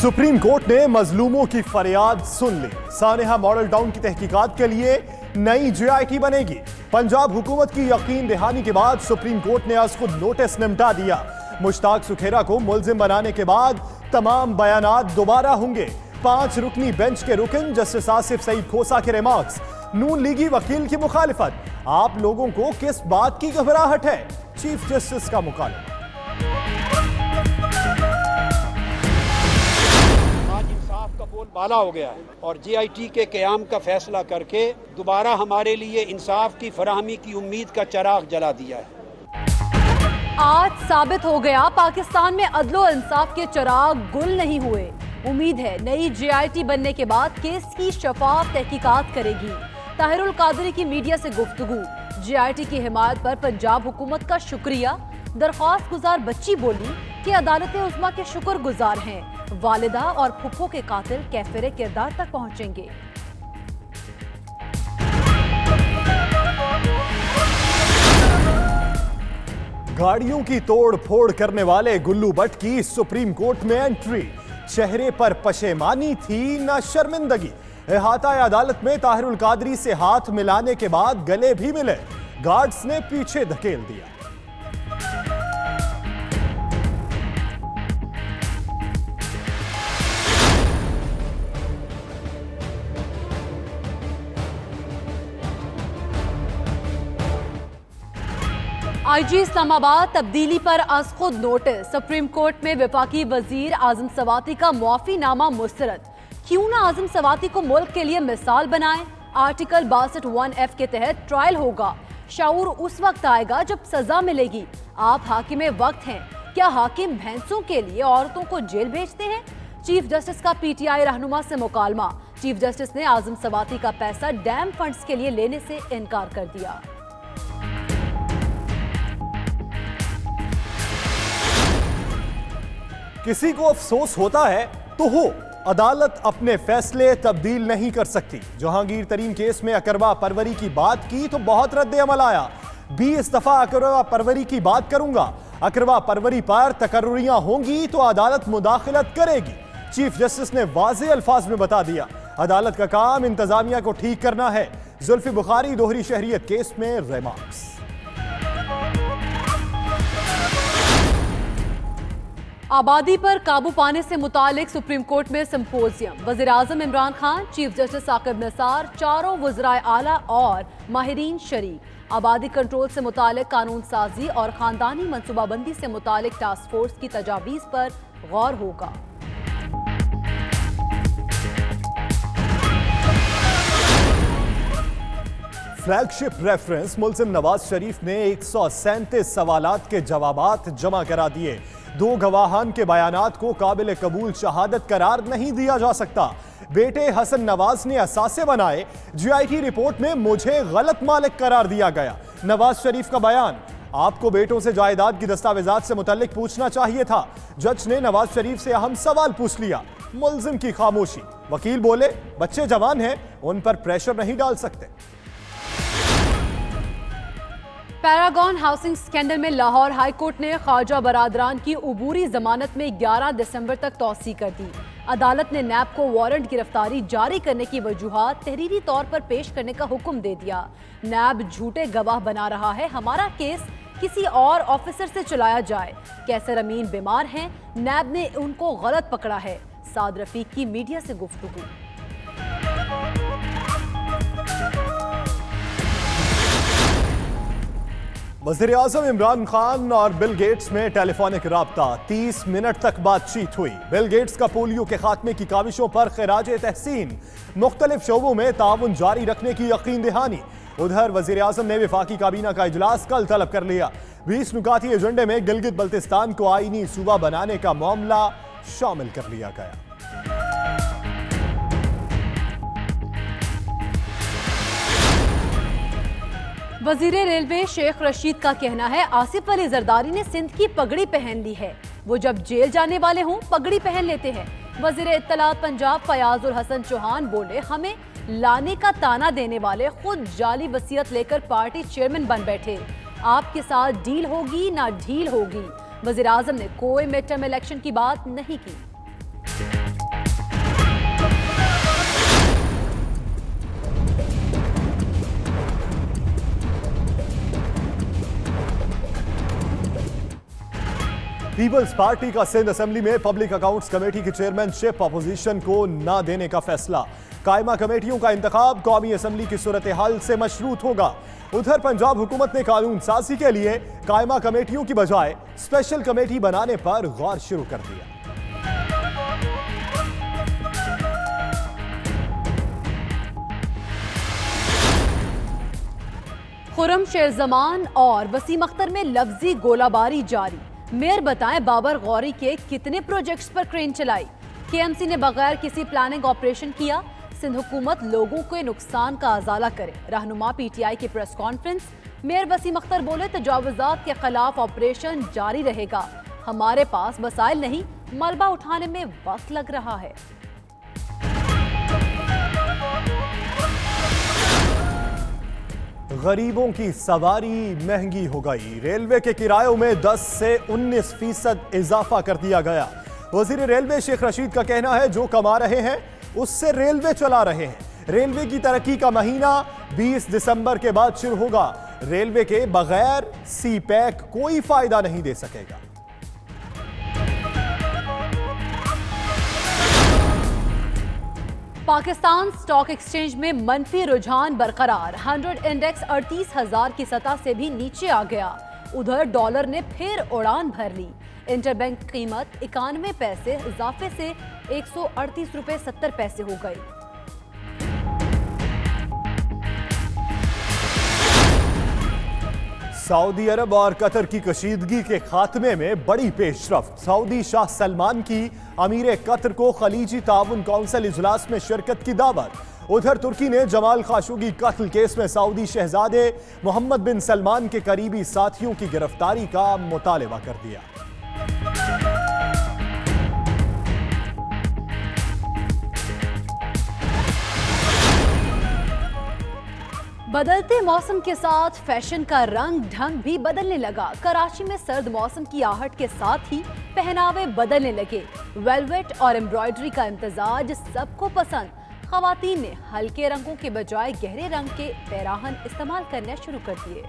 Supreme court ने मजलूमों की फरियाद सुन ली। सानेहा मॉडल टाउन की तहकीकात के लिए नई जीआईटी बनेगी। पंजाब हुकूमत की यकीन दहानी के बाद सुप्रीम कोर्ट ने आज खुद नोटिस निपटा दिया। मुश्ताक सुखेरा को मुलजिम बनाने के बाद तमाम बयानात दोबारा होंगे। 5 रुकनी बेंच के रुकन जस्टिस आसिफ सईद खोसा के रिमार्क्स, नून लीगी वकील की मुखालिफत। आप लोगों को किस बात की घबराहट है? चीफ जस्टिस का मुकालमा। बाला हो गया है और जीआईटी के क़याम का फैसला करके दोबारा हमारे लिए इंसाफ की फराहमी की उम्मीद का चिराग जला दिया है। आज साबित हो गया पाकिस्तान में अदलो इंसाफ के चिराग गुल नहीं हुए। उम्मीद है नई जीआईटी बनने के बाद केस की शफाफ तहकीकात करेगी। ताहिरुल कादरी की मीडिया से गुफ्तगू। जीआईटी की हिमायत पर पंजाब हुकूमत का शुक्रिया। दरख्वास्त गुजार बच्ची बोली कि अदालत उज़्मा के शुक्रगुजार हैं। वालिदा और फुफ्फो के कातिल कैफिर किरदार तक पहुंचेंगे। गाड़ियों की तोड़ फोड़ करने वाले गुल्लू भट्ट की सुप्रीम कोर्ट में एंट्री। चेहरे पर पशेमानी थी न शर्मिंदगी। इहाता अदालत में ताहिरुल कादरी से हाथ मिलाने के बाद गले भी मिले। गार्ड्स ने पीछे धकेल दिया। आईजी इस्लामाबाद तब्दीली पर आज खुद नोटिस। सुप्रीम कोर्ट में वफाकी वजीर आजम सवाती का मुआफीनामा मुस्तरद। क्यों ना आजम सवाती को मुल्क के लिए मिसाल बनाएं। आर्टिकल 62(1)(f) के तहत ट्रायल होगा। शऊर उस वक्त आएगा जब सजा मिलेगी। आप हाकिम वक्त हैं, क्या हाकिम भैंसों के लिए औरतों को जेल भेजते हैं? चीफ जस्टिस का पीटीआई रहनुमा से मुकालमा। चीफ जस्टिस ने आजम सवाती का पैसा डैम फंड्स के लिए लेने से इनकार कर दिया। किसी को अफसोस होता है तो हो, अदालत अपने फैसले तब्दील नहीं कर सकती। जहांगीर तरीन केस में अकरवा परवरी की बात की तो बहुत रद्द अमल आया। 20 दफा अकरवा परवरी की बात करूंगा। अकरवा परवरी पर तकर्रुरियां होंगी तो अदालत मुदाखलत करेगी। चीफ जस्टिस ने वाज़े अल्फाज में बता दिया, अदालत का काम इंतजामिया को ठीक करना है। जुल्फी बुखारी दोहरी शहरियत केस में रिमार्क्स। आबादी पर काबू पाने से मुतालिक सुप्रीम कोर्ट में सिंपोजियम। वज़ीर आज़म इमरान खान, चीफ जस्टिस साकिब निसार, चारों वज़राए आला और माहिरीन शरीक। आबादी कंट्रोल से मुतालिक कानून साजी और खानदानी मनसूबाबंदी से मुतालिक टास्क फोर्स की तजावीज़ पर गौर होगा। फ्लैगशिप रेफरेंस मुल्जिम नवाज शरीफ ने 137 सवालात के जवाबात जमा करा दिए। 2 गवाहान के बयानात को काबिल कबूल शहादत करार नहीं दिया जा सकता। बेटे हसन नवाज ने असासे बनाए। जीआईटी रिपोर्ट में मुझे गलत मालिक करार दिया गया। नवाज शरीफ का बयान, आपको बेटों से जायदाद की दस्तावेजात से मुतल्लिक पूछना चाहिए था। जज ने नवाज शरीफ से अहम सवाल पूछ लिया। मुल्जिम की खामोशी। वकील बोले, बच्चे जवान हैं, उन पर प्रेशर नहीं डाल सकते। पैरागॉन हाउसिंग स्कैंडल में लाहौर हाई कोर्ट ने ख्वाजा बरादरान की उबूरी जमानत में 11 दिसंबर तक तौसी कर दी। अदालत ने नैब को वारंट गिरफ्तारी जारी करने की वजूहात तहरीरी तौर पर पेश करने का हुक्म दे दिया। नैब झूठे गवाह बना रहा है, हमारा केस किसी और ऑफिसर से चलाया जाए। कैसर अमीन बीमार हैं, नैब ने उनको गलत पकड़ा है। साद रफीक की मीडिया से गुफ्तगू। वज़ीर आज़म इमरान खान और बिल गेट्स में टेलीफोनिक राब्ता। 30 मिनट तक बातचीत हुई। बिल गेट्स का पोलियो के खात्मे की काविशों पर खिराजे तहसीन। मुख्तलिफ शोबों में ताउन जारी रखने की यकीन दहानी। उधर वज़ीर आज़म ने वफाकी काबीना का इजलास कल तलब कर लिया। 20 नुकाती एजेंडे में गिलगित बल्तिस्तान को आईनी सूबा बनाने का मामला शामिल कर लिया गया। वजीर रेलवे शेख रशीद का कहना है, आसिफ अली जरदारी ने सिंध की पगड़ी पहन ली है। वो जब जेल जाने वाले हों पगड़ी पहन लेते हैं। वजीर इत्तलात पंजाब फयाजुल हसन चौहान बोले, हमें लाने का ताना देने वाले खुद जाली वसीयत लेकर पार्टी चेयरमैन बन बैठे। आपके साथ डील होगी ना ढील होगी। वजीर आजम ने कोई मिड टर्म इलेक्शन की बात नहीं की। पीपल्स पार्टी का सिंध असेंबली में पब्लिक अकाउंट्स कमेटी की चेयरमैनशिप अपोजिशन को न देने का फैसला। कायमा कमेटियों का इंतखाब कौमी असेंबली की सूरत हाल से मशरूत होगा। उधर पंजाब हुकूमत ने कानून साजी के लिए कायमा कमेटियों की बजाय स्पेशल कमेटी बनाने पर गौर शुरू कर दिया। खुर्रम शेर जमान और वसीम अख्तर में लफ्जी गोलाबारी जारी। मेयर बताएं बाबर गौरी के कितने प्रोजेक्ट्स पर क्रेन चलाई। केएमसी ने बगैर किसी प्लानिंग ऑपरेशन किया। सिंध हुकूमत लोगों के नुकसान का अजाला करे। रहनुमा पीटीआई की press conference. Mayor Waseem Akhtar बोले तजावुजात के खिलाफ ऑपरेशन जारी रहेगा। हमारे पास वसाइल नहीं, मलबा उठाने में वक्त लग रहा है। गरीबों की सवारी महंगी हो गई। रेलवे के किरायों में 10 से 19% इजाफा कर दिया गया। वजीर रेलवे शेख रशीद का कहना है जो कमा रहे हैं उससे रेलवे चला रहे हैं। रेलवे की तरक्की का महीना 20 दिसंबर के बाद शुरू होगा। रेलवे के बगैर सी पैक कोई फायदा नहीं दे सकेगा। पाकिस्तान स्टॉक एक्सचेंज में मनफी रुझान बरकरार। 100 इंडेक्स 38,000 की सतह से भी नीचे आ गया। उधर डॉलर ने फिर उड़ान भर ली। इंटरबैंक कीमत 91 पैसे इजाफे से 138 रुपए 70 पैसे हो गई। सऊदी अरब और कतर की कशीदगी के खात्मे में बड़ी पेशरफ्त। सऊदी शाह सलमान की अमीर कतर को खलीजी ताउन काउंसिल इजलास में शिरकत की दावत। उधर तुर्की ने जमाल खाशोगी कत्ल केस में सऊदी शहजादे मोहम्मद बिन सलमान के करीबी साथियों की गिरफ्तारी का मुतालबा कर दिया। बदलते मौसम के साथ फैशन का रंग ढंग भी बदलने लगा। कराची में सर्द मौसम की आहट के साथ ही पहनावे बदलने लगे। वेलवेट और एम्ब्रॉयडरी का इम्तजाज सबको पसंद। खवातीन ने हल्के रंगों के बजाय गहरे रंग के पैराहन इस्तेमाल करने शुरू कर दिए।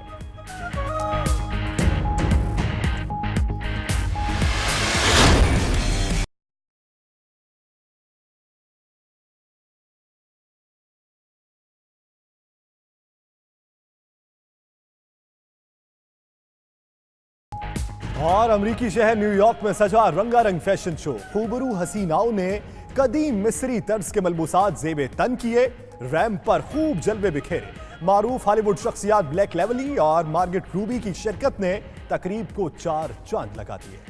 और अमरीकी शहर न्यूयॉर्क में सजा रंगारंग फैशन शो। खूबरू हसीनाओं ने कदीम मिस्री तर्ज के मलबूसात जेबे तन किए। रैंप पर खूब जलवे बिखेरे। मारूफ हॉलीवुड शख्सियात ब्लैक लेवली और मार्गेट रूबी की शिरकत ने तकरीब को 4 चांद लगा दिए।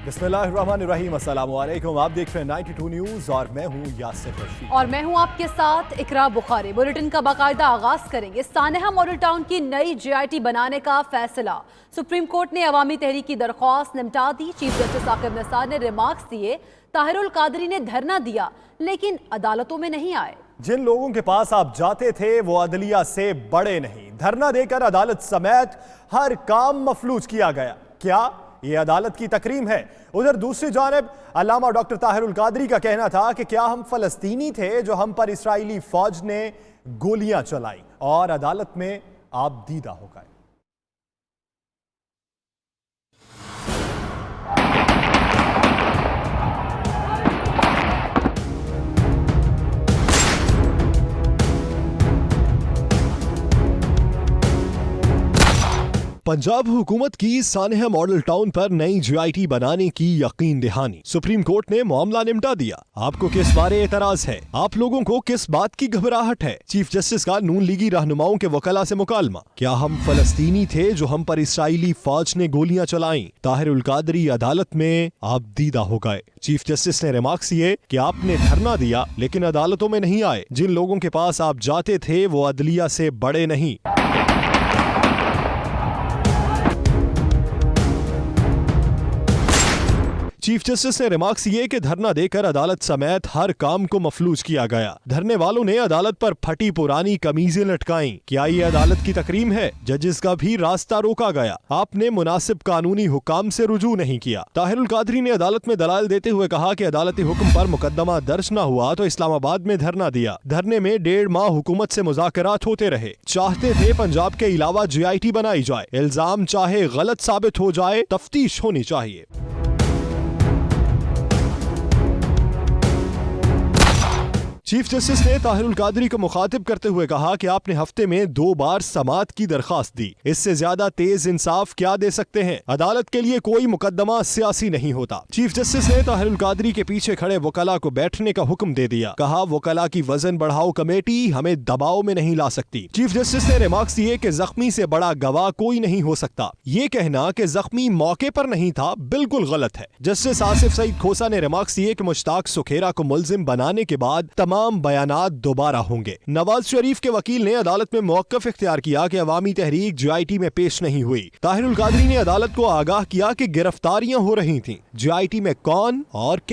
बिस्मिल्लाहिर्रहमानिर्रहीम, अस्सलाम वालेकुम। आप देख रहे हैं 92 न्यूज़ और मैं हूं यासिर रशीद और मैं हूं आपके साथ इकरा बुखारी। बुलेटिन का बाकायदा आगाज करेंगे। सानेहा मॉडल टाउन की नई JIT बनाने का फैसला। सुप्रीम कोर्ट ने अवामी तहरीक की दरख्वास्त निपटा दी। चीफ जस्टिस आकिब निसार ने रिमार्क्स दिए। ताहिरुल कादरी ने धरना दिया लेकिन अदालतों में नहीं आए। जिन लोगों के पास आप जाते थे वो अदलिया से बड़े नहीं। धरना देकर अदालत समेत हर काम मफलूज किया गया। क्या ये अदालत की तकरीम है? उधर दूसरी जानिब अल्लामा डॉक्टर ताहिरुल कादरी का कहना था कि क्या हम फलस्तीनी थे जो हम पर इस्राइली फौज ने गोलियां चलाई और अदालत में आप दीदा हो गए। पंजाब हुकूमत की सानेहा मॉडल टाउन पर नई JIT बनाने की यकीन दहानी। सुप्रीम कोर्ट ने मामला निपटा दिया। आपको किस बारे एतराज है? आप लोगों को किस बात की घबराहट है? चीफ जस्टिस का नून लीगी रहनुमाओं के वकला से मुकालमा। क्या हम फलस्तीनी थे जो हम पर इस्राइली फौज ने गोलियां चलाई? ताहिरुल कादरी अदालत में आप दीदा हो गए। चीफ जस्टिस ने रिमार्क्स दिए कि आपने धरना दिया लेकिन अदालतों में नहीं आए। जिन लोगों के पास आप जाते थे वो अदलिया से बड़े नहीं। चीफ जस्टिस ने रिमार्क्स ये कि धरना देकर अदालत समेत हर काम को मफलूज किया गया। धरने वालों ने अदालत पर फटी पुरानी कमीजें लटकाई। क्या ये अदालत की तकरीम है? जजेस का भी रास्ता रोका गया। आपने मुनासिब कानूनी हुकाम से रुजू नहीं किया। ताहिरुल कादरी ने अदालत में दलाल देते हुए कहा कि अदालती हुक्म पर मुकदमा दर्ज न हुआ तो इस्लामाबाद में धरना दिया। धरने में 1.5 माह हुकूमत से मुज़ाकरात होते रहे। चाहते थे पंजाब के अलावा GIT बनाई जाए। इल्जाम चाहे गलत साबित हो जाए, तफ्तीश होनी चाहिए। चीफ जस्टिस ने ताहिरुल कादरी को मुखातिब करते हुए कहा कि आपने हफ्ते में 2 बार समाअत की दरखास्त दी। इससे ज्यादा तेज इंसाफ क्या दे सकते हैं? अदालत के लिए कोई मुकदमा सियासी नहीं होता। चीफ जस्टिस ने ताहिरुल कादरी के पीछे खड़े वकला को बैठने का हुक्म दे दिया। कहा वकला की वजन बढ़ाओ कमेटी हमें दबाव में नहीं ला सकती। चीफ जस्टिस ने रिमार्क्स दिए कि जख्मी से बड़ा गवाह कोई नहीं हो सकता। ये कहना कि जख्मी मौके पर नहीं था बिल्कुल गलत है। जस्टिस आसिफ सईद खोसा ने रिमार्क्स दिए कि मुश्ताक सुखेरा को मुल्जिम बनाने के बाद तमाम बयानात दोबारा होंगे। नवाज शरीफ के वकील ने अदालत में मौक़िफ़ इख्तियार किया कि अवामी तहरीक GIT में पेश नहीं हुई। ताहिरुल कादरी ने अदालत को आगाह किया कि गिरफ्तारियां हो रही थीं। GIT में कौन और